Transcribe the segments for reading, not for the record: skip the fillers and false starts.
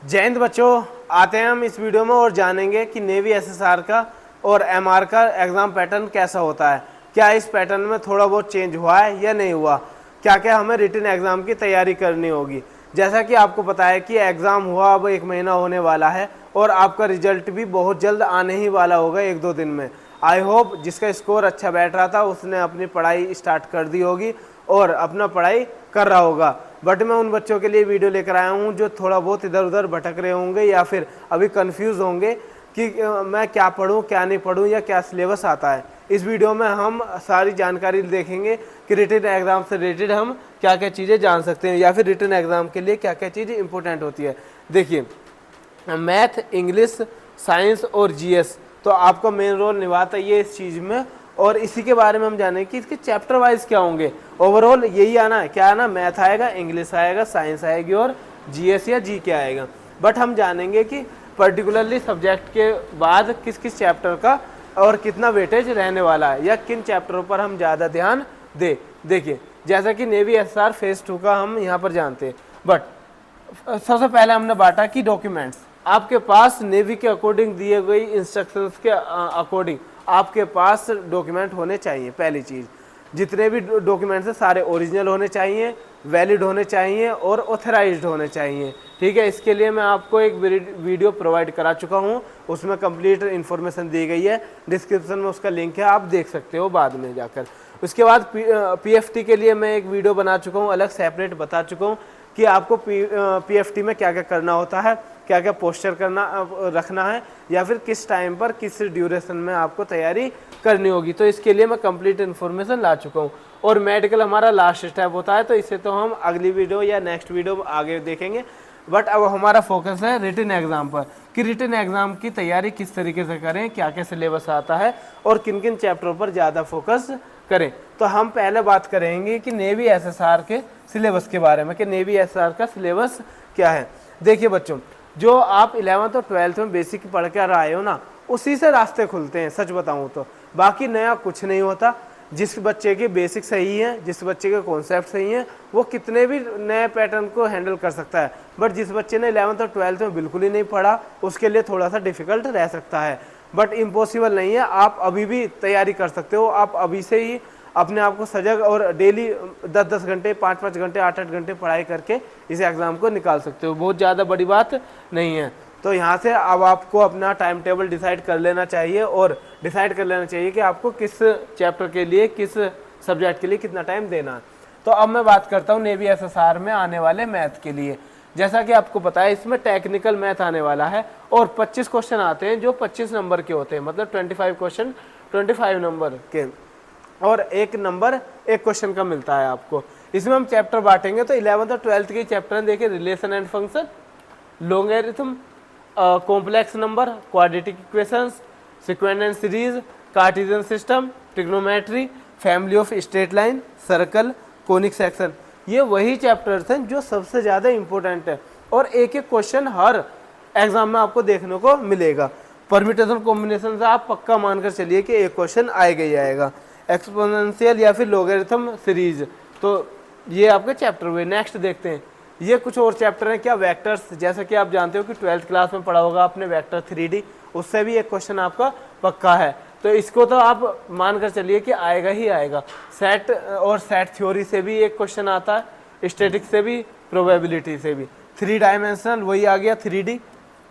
जय हिंद बच्चों, आते हैं हम इस वीडियो में और जानेंगे कि नेवी एसएसआर का और एमआर का एग्ज़ाम पैटर्न कैसा होता है। क्या इस पैटर्न में थोड़ा बहुत चेंज हुआ है या नहीं हुआ, क्या क्या हमें रिटन एग्ज़ाम की तैयारी करनी होगी। जैसा कि आपको पता है कि एग्ज़ाम हुआ अब 1 महीना होने वाला है और आपका रिजल्ट भी बहुत जल्द आने ही वाला होगा 1-2 दिन में। आई होप जिसका स्कोर अच्छा बैठ रहा था उसने अपनी पढ़ाई स्टार्ट कर दी होगी और अपना पढ़ाई कर रहा होगा। बट मैं उन बच्चों के लिए वीडियो लेकर आया हूँ जो थोड़ा बहुत इधर उधर भटक रहे होंगे या फिर अभी कंफ्यूज होंगे कि मैं क्या पढूं क्या नहीं पढूं या क्या सिलेबस आता है। इस वीडियो में हम सारी जानकारी देखेंगे कि रिटन एग्ज़ाम से रिलेटेड हम क्या क्या चीज़ें जान सकते हैं या फिर रिटन एग्ज़ाम के लिए क्या क्या चीज़ें इंपॉर्टेंट होती है। देखिए, मैथ, इंग्लिश, साइंस और जीएस तो आपका मेन रोल निभाता है ये इस चीज़ में, और इसी के बारे में हम जानेंगे कि इसके चैप्टर वाइज क्या होंगे। ओवरऑल यही आना है, क्या आना, मैथ आएगा, इंग्लिश आएगा, साइंस आएगी और जीएस या जी के आएगा। बट हम जानेंगे कि पर्टिकुलरली सब्जेक्ट के बाद किस किस चैप्टर का और कितना वेटेज रहने वाला है या किन चैप्टरों पर हम ज़्यादा ध्यान दें। देखिए, जैसा कि नेवी एसएसआर फेज 2 का हम यहाँ पर जानते हैं, बट सबसे पहले हमने बांटा कि डॉक्यूमेंट्स आपके पास नेवी के अकॉर्डिंग दिए गई इंस्ट्रक्शंस के अकॉर्डिंग आपके पास डॉक्यूमेंट होने चाहिए। पहली चीज़, जितने भी डॉक्यूमेंट्स हैं सारे ओरिजिनल होने चाहिए, वैलिड होने चाहिए और ऑथराइज्ड होने चाहिए। ठीक है, इसके लिए मैं आपको एक वीडियो प्रोवाइड करा चुका हूँ, उसमें कंप्लीट इन्फॉर्मेशन दी गई है, डिस्क्रिप्शन में उसका लिंक है, आप देख सकते हो बाद में जाकर। उसके बाद पीएफटी के लिए मैं एक वीडियो बना चुका हूँ, अलग सेपरेट बता चुका हूँ कि आपको पीएफटी में क्या क्या करना होता है, क्या क्या पोस्चर रखना है या फिर किस टाइम पर किस ड्यूरेशन में आपको तैयारी करनी होगी। तो इसके लिए मैं कंप्लीट इन्फॉर्मेशन ला चुका हूँ। और मेडिकल हमारा लास्ट स्टेप होता है, तो इसे तो हम अगली वीडियो या नेक्स्ट वीडियो आगे देखेंगे। बट अब हमारा फोकस है रिटन एग्ज़ाम पर कि रिटन एग्ज़ाम की तैयारी किस तरीके से करें, क्या क्या सिलेबस आता है और किन किन चैप्टरों पर ज़्यादा फोकस करें। तो हम पहले बात करेंगे कि नेवी एसएसआर के सिलेबस के बारे में कि नेवी एसएसआर का सिलेबस क्या है। देखिए बच्चों, जो आप 11th और 12th में बेसिक पढ़ कर आए हो ना, उसी से रास्ते खुलते हैं, सच बताऊं तो। बाकी नया कुछ नहीं होता। जिस बच्चे के बेसिक सही है, जिस बच्चे के कॉन्सेप्ट सही है, वो कितने भी नए पैटर्न को हैंडल कर सकता है। बट जिस बच्चे ने 11th और 12th में बिल्कुल ही नहीं पढ़ा, उसके लिए थोड़ा सा डिफिकल्ट रह सकता है। बट इम्पॉसिबल नहीं है, आप अभी भी तैयारी कर सकते हो। आप अभी से ही अपने आप को सजग और डेली 10-10 घंटे, 5-5 घंटे, 8-8 घंटे पढ़ाई करके इस एग्ज़ाम को निकाल सकते हो। बहुत ज़्यादा बड़ी बात नहीं है। तो यहाँ से अब आपको अपना टाइम टेबल डिसाइड कर लेना चाहिए और डिसाइड कर लेना चाहिए कि आपको किस चैप्टर के लिए, किस सब्जेक्ट के लिए कितना टाइम देना है। तो अब मैं बात करता हूँ नेवी एसएसआर में आने वाले मैथ के लिए। जैसा कि आपको पता है, इसमें टेक्निकल मैथ आने वाला है और 25 क्वेश्चन आते हैं जो 25 नंबर के होते हैं, मतलब 25 क्वेश्चन 25 नंबर के, और एक नंबर एक क्वेश्चन का मिलता है आपको। इसमें हम चैप्टर बांटेंगे तो 11th और 12th के चैप्टर हैं। देखिए, relation and function, logarithm, complex number, quadratic equations, sequence and series, Cartesian system, trigonometry, family of straight line, circle, conic section. ये वही चैप्टर्स हैं जो सबसे ज़्यादा इंपॉर्टेंट है और एक एक क्वेश्चन हर एग्जाम में आपको देखने को मिलेगा। परम्यूटेशन कॉम्बिनेशन से आप पक्का मानकर चलिए कि एक क्वेश्चन आएगा ही आएगा। एक्सपोनेंशियल या फिर लॉगरिथम सीरीज, तो ये आपके चैप्टर हुए। नेक्स्ट देखते हैं, ये कुछ और चैप्टर हैं। क्या, वेक्टर्स, जैसा कि आप जानते हो कि 12th क्लास में पढ़ा होगा आपने वेक्टर 3D, उससे भी एक क्वेश्चन आपका पक्का है। तो इसको तो आप मानकर चलिए कि आएगा ही आएगा। सेट और सेट थ्योरी से भी एक क्वेश्चन आता है, स्टैटिक से भी, प्रोबेबिलिटी से भी। 3 डायमेंशनल वही आ गया 3D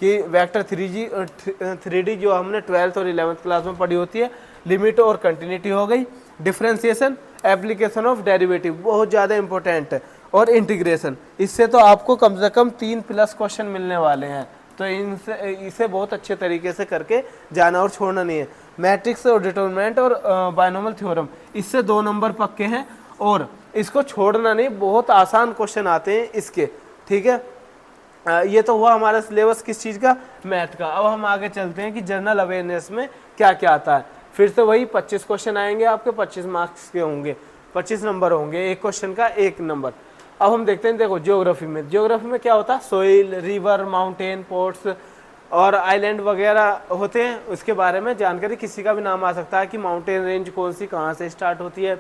कि वेक्टर 3D जो हमने 12th और 11th क्लास में पढ़ी होती है। लिमिट और कंटिन्यूटी हो गई। डिफरेंशिएशन, एप्लीकेशन ऑफ डेरिवेटिव बहुत ज़्यादा इंपॉर्टेंट है, और इंटीग्रेशन। इससे तो आपको कम से कम 3+ क्वेश्चन मिलने वाले हैं। तो इसे बहुत अच्छे तरीके से करके जाना और छोड़ना नहीं है। मैट्रिक्स और डिटरमिनेंट और बायनोमियल थ्योरम, इससे 2 नंबर पक्के हैं और इसको छोड़ना नहीं, बहुत आसान क्वेश्चन आते हैं इसके। ठीक है, ये तो हुआ हमारा सिलेबस किस चीज़ का, मैथ का। अब हम आगे चलते हैं कि जनरल अवेयरनेस में क्या क्या आता है। फिर से वही 25 क्वेश्चन आएंगे आपके, 25 मार्क्स के होंगे, 25 नंबर होंगे, एक क्वेश्चन का 1 नंबर। अब हम देखते हैं, देखो ज्योग्राफी में क्या होता है, सोइल, रिवर, माउंटेन, पोर्ट्स और आइलैंड वगैरह होते हैं। उसके बारे में जानकारी किसी का भी नाम आ सकता है कि माउंटेन रेंज कौन सी कहाँ से स्टार्ट होती है।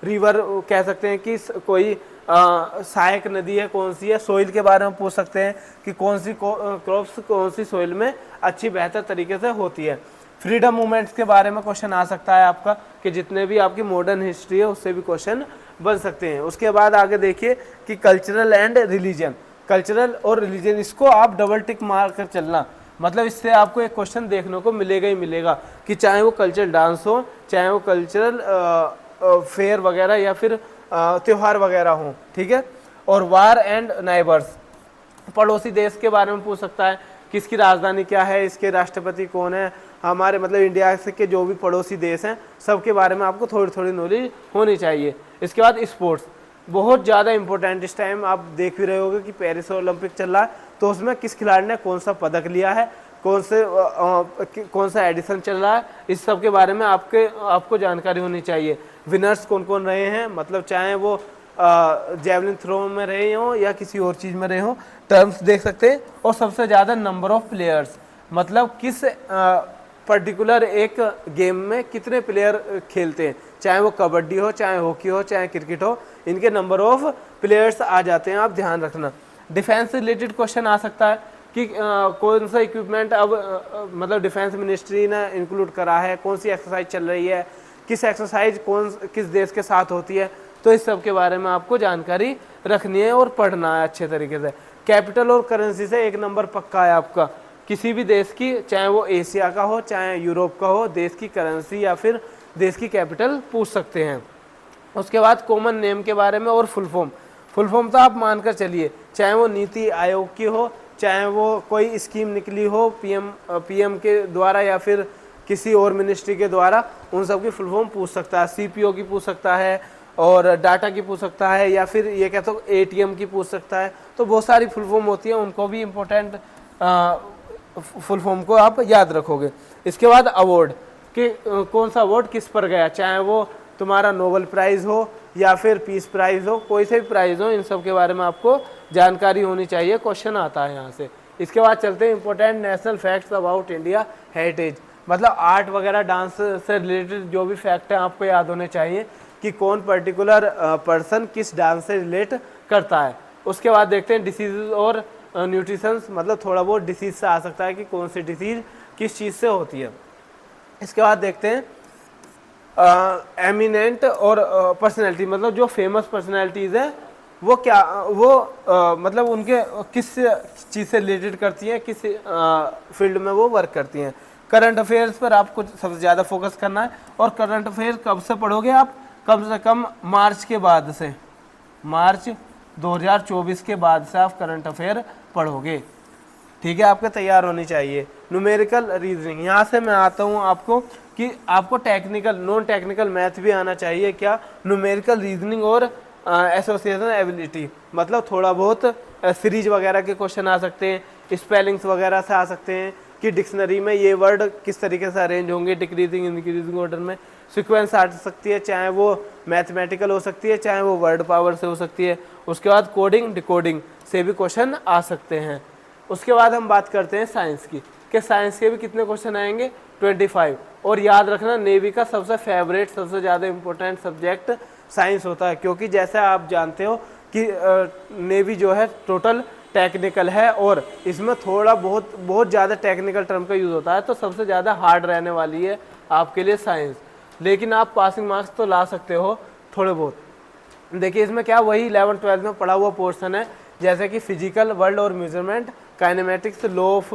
रिवर कह सकते हैं कि कोई सहायक नदी है कौन सी है, सोइल के बारे में पूछ सकते हैं कि कौन सी क्रॉप्स कौन सी सोइल में अच्छी बेहतर तरीके से होती है। फ्रीडम मूवमेंट्स के बारे में क्वेश्चन आ सकता है आपका, कि जितने भी आपकी मॉडर्न हिस्ट्री है उससे भी क्वेश्चन बन सकते हैं। उसके बाद आगे देखिए कि कल्चरल एंड रिलीजन, कल्चरल और रिलीजन, इसको आप डबल टिक मार कर चलना, मतलब इससे आपको एक क्वेश्चन देखने को मिलेगा ही मिलेगा, कि चाहे वो कल्चरल डांस हो, चाहे वो कल्चरल फेयर वगैरह या फिर त्यौहार वगैरह हो, ठीक है। और वार एंड नाइबर्स, पड़ोसी देश के बारे में पूछ सकता है, किसकी राजधानी क्या है, इसके राष्ट्रपति कौन है, हमारे मतलब इंडिया से के जो भी पड़ोसी देश हैं सबके बारे में आपको थोड़ी थोड़ी नॉलेज होनी चाहिए। इसके बाद स्पोर्ट्स बहुत ज़्यादा इंपॉर्टेंट, इस टाइम आप देख भी रहे होगे कि पेरिस ओलंपिक चल रहा है, तो उसमें किस खिलाड़ी ने कौन सा पदक लिया है, कौन सा एडिशन चल रहा है, इस सब के बारे में आपको जानकारी होनी चाहिए। विनर्स कौन कौन रहे हैं, मतलब चाहे वो जेवलिन थ्रो में रहे हो या किसी और चीज़ में रहे हो, टर्म्स देख सकते हैं। और सबसे ज़्यादा नंबर ऑफ प्लेयर्स, मतलब किस पर्टिकुलर एक गेम में कितने प्लेयर खेलते हैं, चाहे वो कबड्डी हो, चाहे हॉकी हो, चाहे क्रिकेट हो, इनके नंबर ऑफ प्लेयर्स आ जाते हैं, आप ध्यान रखना। डिफेंस रिलेटेड क्वेश्चन आ सकता है कि कौन सा इक्विपमेंट अब मतलब डिफेंस मिनिस्ट्री ने इंक्लूड करा है, कौन सी एक्सरसाइज चल रही है, किस एक्सरसाइज किस देश के साथ होती है, तो इस सब के बारे में आपको जानकारी रखनी है और पढ़ना है अच्छे तरीके से। कैपिटल और करेंसी से एक नंबर पक्का है आपका, किसी भी देश की, चाहे वो एशिया का हो चाहे यूरोप का हो, देश की करेंसी या फिर देश की कैपिटल पूछ सकते हैं। उसके बाद कॉमन नेम के बारे में और फुल फॉर्म तो आप मानकर चलिए, चाहे वो नीति आयोग की हो, चाहे वो कोई स्कीम निकली हो पीएम के द्वारा या फिर किसी और मिनिस्ट्री के द्वारा, उन सब की फुल फॉर्म पूछ सकता है। सीपीओ की पूछ सकता है, और डाटा की पूछ सकता है, या फिर ये कहते हो एटीएम की पूछ सकता है। तो बहुत सारी फुल फॉर्म होती है, उनको भी इम्पोर्टेंट फुल फॉर्म को आप याद रखोगे। इसके बाद अवार्ड कि कौन सा अवार्ड किस पर गया, चाहे वो तुम्हारा नोबेल प्राइज़ हो या फिर पीस प्राइज़ हो, कोई से भी प्राइज़ हो, इन सब के बारे में आपको जानकारी होनी चाहिए, क्वेश्चन आता है यहाँ से। इसके बाद चलते हैं important national facts about India heritage, मतलब आर्ट वगैरह डांस से रिलेटेड जो भी फैक्ट हैं आपको याद होने चाहिए कि कौन पर्टिकुलर पर्सन किस डांस से रिलेट करता है। उसके बाद देखते हैं डिसीज़ और न्यूट्रिशंस, मतलब थोड़ा बहुत डिसीज़ से आ सकता है कि कौन सी डिसीज़ किस चीज़ से होती है। इसके बाद देखते हैं एमिनेंट और पर्सनैलिटी, मतलब जो फेमस पर्सनैलिटीज़ हैं वो क्या मतलब उनके किस चीज़ से रिलेटेड करती हैं, किस फील्ड में वो वर्क करती हैं। करंट अफेयर्स पर आपको सबसे ज़्यादा फोकस करना है, और करंट अफेयर कब से पढ़ोगे आप, कम से कम मार्च के बाद से, मार्च 2024 के बाद से आप करंट अफेयर पढ़ोगे, ठीक है। आपके तैयार होनी चाहिए। न्यूमेरिकल रीजनिंग, यहाँ से मैं आता हूँ आपको कि आपको टेक्निकल नॉन टेक्निकल मैथ भी आना चाहिए, क्या, न्यूमेरिकल रीजनिंग और एसोसिएशन एबिलिटी, मतलब थोड़ा बहुत सीरीज वगैरह के क्वेश्चन आ सकते हैं, स्पेलिंग्स वगैरह से आ सकते हैं कि डिक्शनरी में ये वर्ड किस तरीके से अरेंज होंगे डिक्रीजिंग इंक्रीजिंग ऑर्डर में, सीक्वेंस आ सकती है, चाहे वो मैथमेटिकल हो सकती है, चाहे वो वर्ड पावर से हो सकती है। उसके बाद कोडिंग डिकोडिंग से भी क्वेश्चन आ सकते हैं। उसके बाद हम बात करते हैं साइंस की, कि साइंस के भी कितने क्वेश्चन आएंगे, 25। और याद रखना नेवी का सबसे फेवरेट, सबसे ज़्यादा इंपॉर्टेंट सब्जेक्ट साइंस होता है, क्योंकि जैसे आप जानते हो कि नेवी जो है टोटल टेक्निकल है, और इसमें थोड़ा बहुत ज़्यादा टेक्निकल टर्म का यूज़ होता है, तो सबसे ज़्यादा हार्ड रहने वाली है आपके लिए साइंस। लेकिन आप पासिंग मार्क्स तो ला सकते हो थोड़े बहुत। देखिए इसमें क्या वही 11th-12th में पढ़ा हुआ पोर्शन है, जैसे कि फिजिकल, वर्ल्ड और measurement, kinematics, law of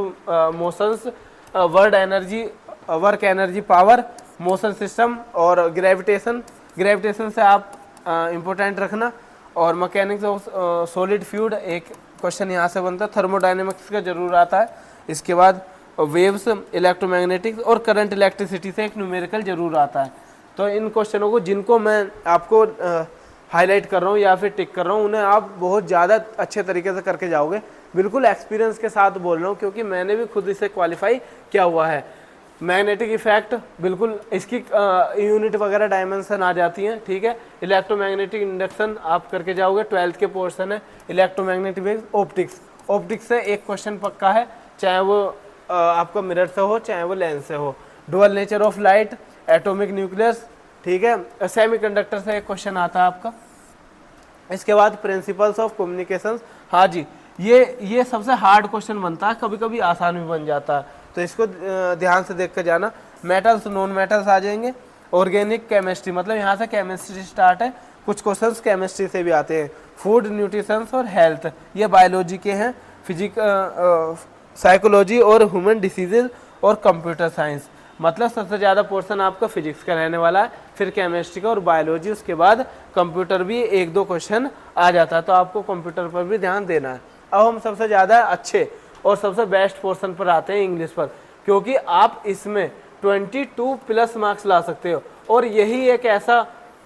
motions, work energy power, motion system और ग्रेविटेशन से आप इम्पोर्टेंट रखना। और मैकेनिक्स ऑफ सॉलिड फ्लूइड एक क्वेश्चन यहाँ से बनता है, थर्मोडायनेमिक्स का जरूर आता है। इसके बाद वेव्स, इलेक्ट्रोमैग्नेटिक्स और करंट इलेक्ट्रिसिटी से एक न्यूमेरिकल जरूर आता है। तो इन क्वेश्चनों को, जिनको मैं आपको हाईलाइट कर रहा हूँ या फिर टिक कर रहा हूँ, उन्हें आप बहुत ज़्यादा अच्छे तरीके से करके जाओगे। बिल्कुल एक्सपीरियंस के साथ बोल रहा हूँ, क्योंकि मैंने भी खुद इसे क्वालिफाई किया हुआ है। मैग्नेटिक इफेक्ट, बिल्कुल इसकी यूनिट वगैरह डायमेंशन आ जाती हैं, ठीक है। इलेक्ट्रोमैग्नेटिक इंडक्शन आप करके जाओगे, 12th के पोर्शन है। इलेक्ट्रोमैग्नेटिक वेव्स, ऑप्टिक्स से एक क्वेश्चन पक्का है, चाहे वो आपका मिरर से हो चाहे वो लेंस से हो। Dual nature of light, atomic nucleus, ठीक है। सेमीकंडक्टर से एक क्वेश्चन आता है आपका। इसके बाद प्रिंसिपल्स ऑफ कम्युनिकेशन, हाँ जी, ये सबसे हार्ड क्वेश्चन बनता है, कभी कभी आसान भी बन जाता है, तो इसको ध्यान से देख कर जाना। मेटल्स नॉन मेटल्स आ जाएंगे। ऑर्गेनिक केमिस्ट्री, मतलब यहाँ से केमिस्ट्री स्टार्ट है, कुछ क्वेश्चंस केमिस्ट्री से भी आते हैं। फूड न्यूट्रिशंस और हेल्थ, ये बायोलॉजी के हैं। फिजिक साइकोलॉजी और ह्यूमन डिसीजेज और कंप्यूटर साइंस, मतलब सबसे ज़्यादा पोर्शन आपका फिजिक्स का रहने वाला है, फिर केमिस्ट्री का और बायोलॉजी, उसके बाद कंप्यूटर भी 1-2 क्वेश्चन आ जाता है, तो आपको कंप्यूटर पर भी ध्यान देना है। अब हम सबसे ज़्यादा अच्छे और सबसे बेस्ट पोर्शन पर आते हैं, इंग्लिश पर, क्योंकि आप इसमें 22+ मार्क्स ला सकते हो, और यही एक ऐसा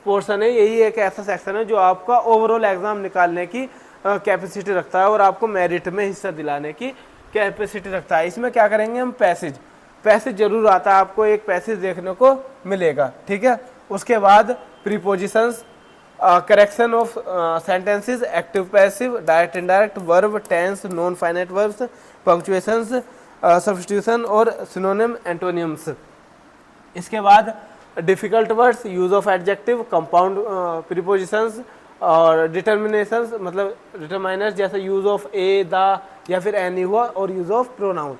पोर्शन है, यही एक ऐसा सेक्शन है जो आपका ओवरऑल एग्जाम निकालने की कैपेसिटी रखता है और आपको मेरिट में हिस्सा दिलाने की कैपेसिटी रखता है। इसमें क्या करेंगे हम, पैसेज जरूर आता है, आपको एक पैसेज देखने को मिलेगा, ठीक है। उसके बाद prepositions, correction of sentences, active passive, direct indirect, verb, tense, non finite verbs, punctuations, substitution और सिनोनिम एंटोनिम्स। इसके बाद difficult words, use of adjective, compound prepositions और डिटर्मिनेशंस, मतलब डिटरमाइनर्स, जैसे यूज ऑफ ए, द या फिर एनी हुआ, और यूज ऑफ प्रोनाउन।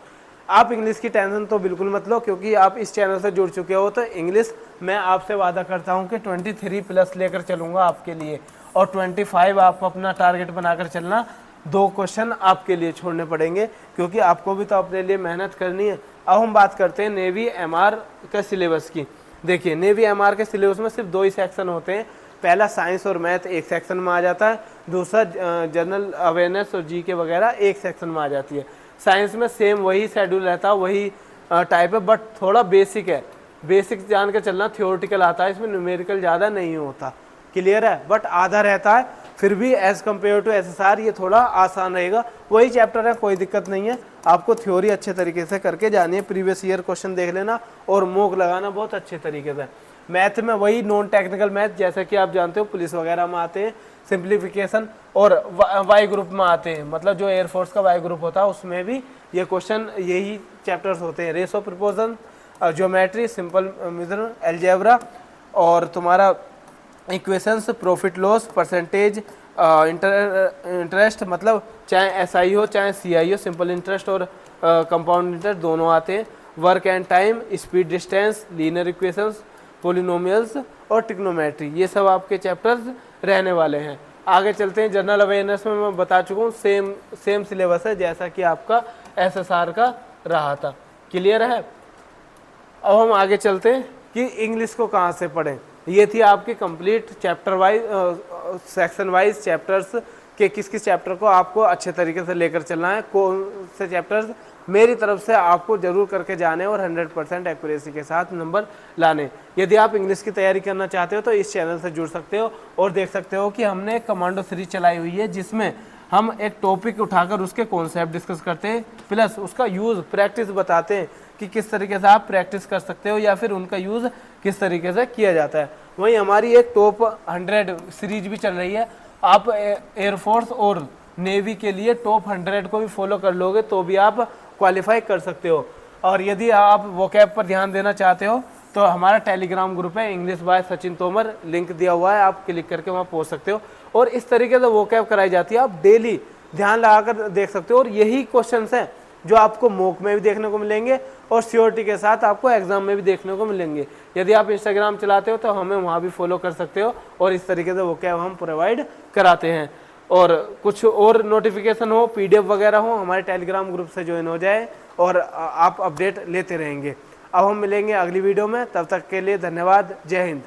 आप इंग्लिश की टेंशन तो बिल्कुल मत लो, क्योंकि आप इस चैनल से जुड़ चुके हो, तो इंग्लिश मैं आपसे वादा करता हूं कि 23+ लेकर चलूंगा आपके लिए, और 25 आपको अपना टारगेट बनाकर चलना। 2 क्वेश्चन आपके लिए छोड़ने पड़ेंगे, क्योंकि आपको भी तो अपने लिए मेहनत करनी है। अब हम बात करते हैं नेवी एमआर के सिलेबस की। देखिए, नेवी एमआर के सिलेबस में सिर्फ 2 ही सेक्शन होते हैं। पहला साइंस और मैथ एक सेक्शन में आ जाता है, दूसरा जनरल अवेयरनेस और जीके वगैरह एक सेक्शन में आ जाती है। साइंस में सेम वही शेड्यूल रहता है, वही टाइप है, बट थोड़ा बेसिक है, बेसिक जान के चलना। थ्योरेटिकल आता है, इसमें न्यूमेरिकल ज़्यादा नहीं होता, क्लियर है, बट आधा रहता है, फिर भी एज कम्पेयर टू एसएसआर ये थोड़ा आसान रहेगा। वही चैप्टर है, कोई दिक्कत नहीं है, आपको थ्योरी अच्छे तरीके से करके जानी है। प्रीवियस ईयर क्वेश्चन देख लेना और मॉक लगाना बहुत अच्छे तरीके से। मैथ में वही नॉन टेक्निकल मैथ, जैसा कि आप जानते हो पुलिस वगैरह में आते हैं, सिंप्लीफिकेशन, और वाई ग्रुप में आते हैं, मतलब जो एयरफोर्स का वाई ग्रुप होता है उसमें भी ये क्वेश्चन यही चैप्टर्स होते हैं। Ratio proportion, geometry, simple method, algebra, और तुम्हारा equations, profit loss, percentage, interest, मतलब चाहे एसआई हो चाहे सीआई हो, सिंपल इंटरेस्ट और कंपाउंड इंटरेस्ट दोनों आते हैं। Work and time, speed distance, linear equations, polynomials और ट्रिग्नोमेट्री, ये सब आपके चैप्टर्स रहने वाले हैं। आगे चलते हैं। जनरल अवेयरनेस में मैं बता चुका हूँ, सेम सिलेबस है जैसा कि आपका एसएसआर का रहा था, क्लियर है। अब हम आगे चलते हैं कि इंग्लिश को कहाँ से पढ़ें। ये थी आपकी complete chapter wise, section wise chapters के किस किस चैप्टर को आपको अच्छे तरीके से लेकर चलना है, कौन से चैप्टर्स मेरी तरफ से आपको जरूर करके जाने और 100% एक्यूरेसी के साथ नंबर लाने। यदि आप इंग्लिश की तैयारी करना चाहते हो तो इस चैनल से जुड़ सकते हो और देख सकते हो कि हमने एक कमांडो सीरीज चलाई हुई है, जिसमें हम एक टॉपिक उठाकर उसके कॉन्सेप्ट डिस्कस करते हैं, प्लस उसका यूज़ प्रैक्टिस बताते हैं कि किस तरीके से आप प्रैक्टिस कर सकते हो या फिर उनका यूज़ किस तरीके से किया जाता है। वहीं हमारी एक टॉप 100 सीरीज भी चल रही है। आप एयरफोर्स और नेवी के लिए टॉप 100 को भी फॉलो कर लोगे तो भी आप क्वालिफाई कर सकते हो। और यदि आप वोकैब पर ध्यान देना चाहते हो तो हमारा टेलीग्राम ग्रुप है, English by Sachin Tomar, link दिया हुआ है, आप क्लिक करके वहाँ पहुँच सकते हो। और इस तरीके से वोकैब कराई जाती है, आप डेली ध्यान लगाकर देख सकते हो। और यही क्वेश्चंस हैं जो आपको मॉक में भी देखने को मिलेंगे और सियोरिटी के साथ आपको एग्जाम में भी देखने को मिलेंगे। यदि आप इंस्टाग्राम चलाते हो तो हमें वहाँ भी फॉलो कर सकते हो और इस तरीके से वोकैब हम प्रोवाइड कराते हैं। और कुछ और नोटिफिकेशन हो, पीडीएफ वगैरह हो, हमारे टेलीग्राम ग्रुप से ज्वाइन हो जाए और आप अपडेट लेते रहेंगे। अब हम मिलेंगे अगली वीडियो में, तब तक के लिए धन्यवाद। जय हिंद।